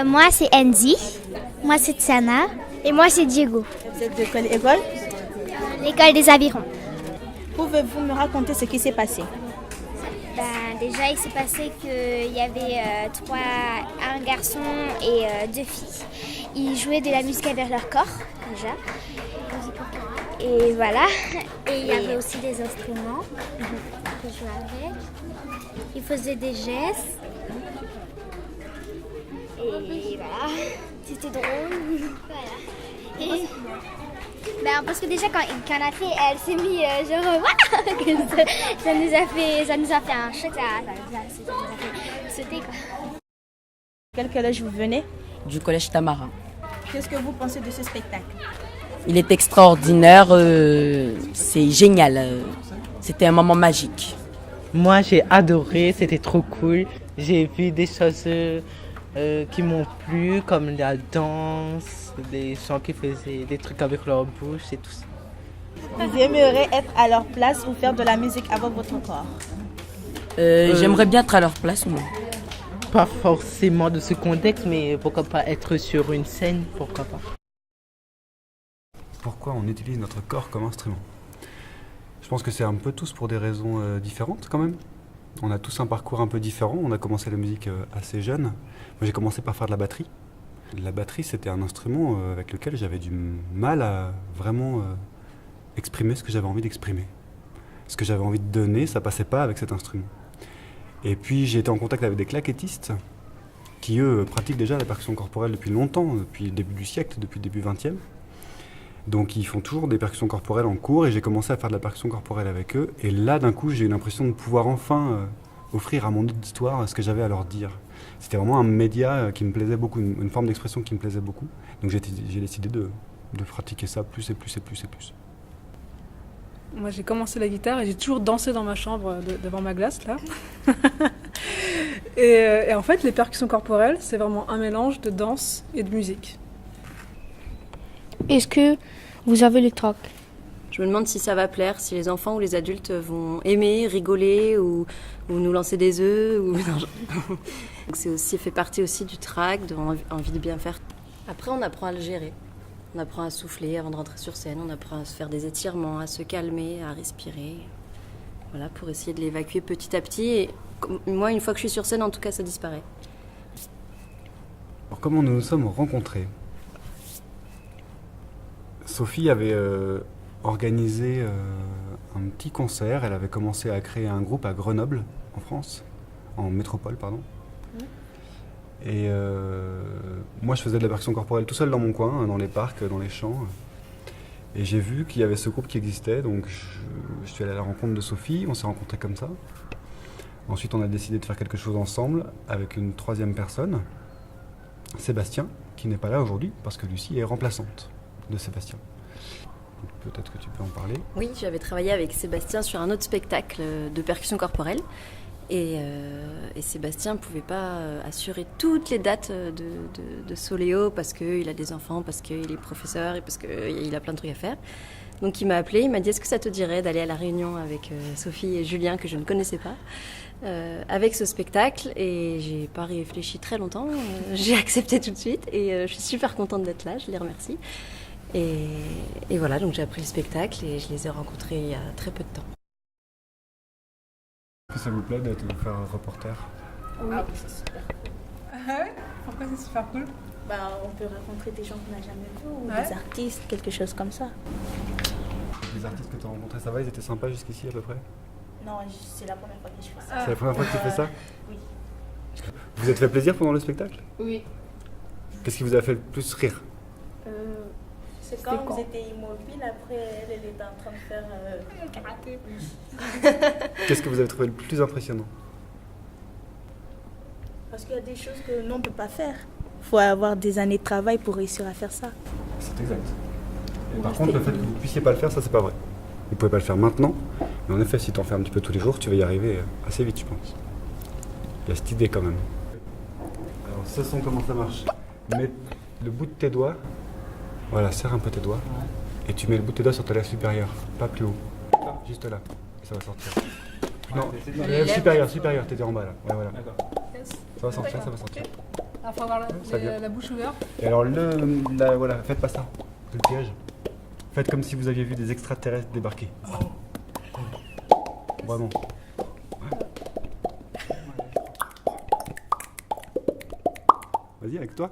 Moi, c'est Andy. Moi, c'est Tsana. Et moi, c'est Diego. Vous êtes de quelle école? L'école des avirons. Pouvez-vous me raconter ce qui s'est passé? Déjà, il s'est passé qu'il y avait un garçon et deux filles. Ils jouaient de la musique avec leur corps, déjà. Et voilà. Et il y avait aussi des instruments que je jouais avec. Ils faisaient des gestes. Et voilà. C'était drôle. Voilà. Et... parce que déjà quand la fille elle s'est mise ça nous a fait un choc, ça nous a fait sauter quoi. Quel collège vous venez? Du collège Tamara. Qu'est-ce que vous pensez de ce spectacle? Il est extraordinaire, c'est génial, c'était un moment magique. Moi j'ai adoré, c'était trop cool. J'ai vu des choses qui m'ont plu, comme la danse, des gens qui faisaient des trucs avec leur bouche et tout ça. Vous aimeriez être à leur place ou faire de la musique avec votre corps? J'aimerais bien être à leur place, moi. Pas forcément de ce contexte, mais pourquoi pas être sur une scène, pourquoi pas. Pourquoi on utilise notre corps comme instrument? Je pense que c'est un peu tous pour des raisons différentes quand même. On a tous un parcours un peu différent. On a commencé la musique assez jeune. Moi, j'ai commencé par faire de la batterie. La batterie, c'était un instrument avec lequel j'avais du mal à vraiment exprimer ce que j'avais envie d'exprimer. Ce que j'avais envie de donner, ça passait pas avec cet instrument. Et puis, j'ai été en contact avec des claquettistes qui, eux, pratiquent déjà la percussion corporelle depuis longtemps, depuis le début du siècle, depuis le début 20e. Donc, ils font toujours des percussions corporelles en cours et j'ai commencé à faire de la percussion corporelle avec eux. Et là, d'un coup, j'ai eu l'impression de pouvoir enfin offrir à mon auditoire ce que j'avais à leur dire. C'était vraiment un média qui me plaisait beaucoup, une forme d'expression qui me plaisait beaucoup. Donc, j'ai décidé de pratiquer ça plus et plus et plus et plus. Moi, j'ai commencé la guitare et j'ai toujours dansé dans ma chambre devant ma glace, là. et en fait, les percussions corporelles, c'est vraiment un mélange de danse et de musique. Est-ce que vous avez le trac? Je me demande si ça va plaire, si les enfants ou les adultes vont aimer, rigoler ou nous lancer des œufs. Donc c'est aussi fait partie aussi du trac, de envie de bien faire. Après, on apprend à le gérer. On apprend à souffler avant de rentrer sur scène, on apprend à se faire des étirements, à se calmer, à respirer. Voilà, pour essayer de l'évacuer petit à petit. Et moi, une fois que je suis sur scène, en tout cas, ça disparaît. Alors, comment nous nous sommes rencontrés? Sophie avait organisé un petit concert. Elle avait commencé à créer un groupe à Grenoble, en France, en métropole, pardon. Et moi, je faisais de la percussion corporelle tout seul dans mon coin, dans les parcs, dans les champs. Et j'ai vu qu'il y avait ce groupe qui existait, donc je suis allé à la rencontre de Sophie, on s'est rencontrés comme ça. Ensuite, on a décidé de faire quelque chose ensemble avec une troisième personne, Sébastien, qui n'est pas là aujourd'hui, parce que Lucie est remplaçante de Sébastien. Donc, peut-être que tu peux en parler. Oui, j'avais travaillé avec Sébastien sur un autre spectacle de percussion corporelle. Et Sébastien ne pouvait pas assurer toutes les dates de Soléo parce qu'il a des enfants, parce qu'il est professeur et parce qu'il a plein de trucs à faire. Donc il m'a appelé, il m'a dit est-ce que ça te dirait d'aller à la réunion avec Sophie et Julien que je ne connaissais pas avec ce spectacle. Et j'ai pas réfléchi très longtemps, j'ai accepté tout de suite et je suis super contente d'être là, je les remercie. Et voilà, donc j'ai appris le spectacle et je les ai rencontrés il y a très peu de temps. Est-ce que ça vous plaît de faire un reporter? Oui, c'est super. Pourquoi c'est super cool? On peut rencontrer des gens qu'on n'a jamais vus ou des artistes, quelque chose comme ça. Les artistes que tu as rencontrés, ça va? Ils étaient sympas jusqu'ici à peu près? Non, c'est la première fois que je fais ça. C'est la première fois que tu fais ça? Oui. Vous vous êtes fait plaisir pendant le spectacle? Oui. Qu'est-ce qui vous a fait le plus rire? C'est quand vous étiez immobile, après elle était en train de faire karaté. Qu'est-ce que vous avez trouvé le plus impressionnant? Parce qu'il y a des choses que nous on ne peut pas faire. Il faut avoir des années de travail pour réussir à faire ça. C'est exact. Et par contre, le fait que vous ne puissiez pas le faire, ça c'est pas vrai. Vous ne pouvez pas le faire maintenant, mais en effet, si tu en fais un petit peu tous les jours, tu vas y arriver assez vite, je pense. Il y a cette idée quand même. Alors, ce son, comment ça marche? Mets le bout de tes doigts. Voilà, serre un peu tes doigts et tu mets le bout de tes doigts sur ta lèvre supérieure, pas plus haut, juste là, et ça va sortir. Non, la lèvre supérieure, tes doigts en bas là, ouais, voilà. Ça va sortir, ça va sortir. Il faut avoir Ça vient. la bouche ouverte. Et alors, voilà, faites pas ça, c'est le piège. Faites comme si vous aviez vu des extraterrestres débarquer. Vraiment. Vas-y, avec toi.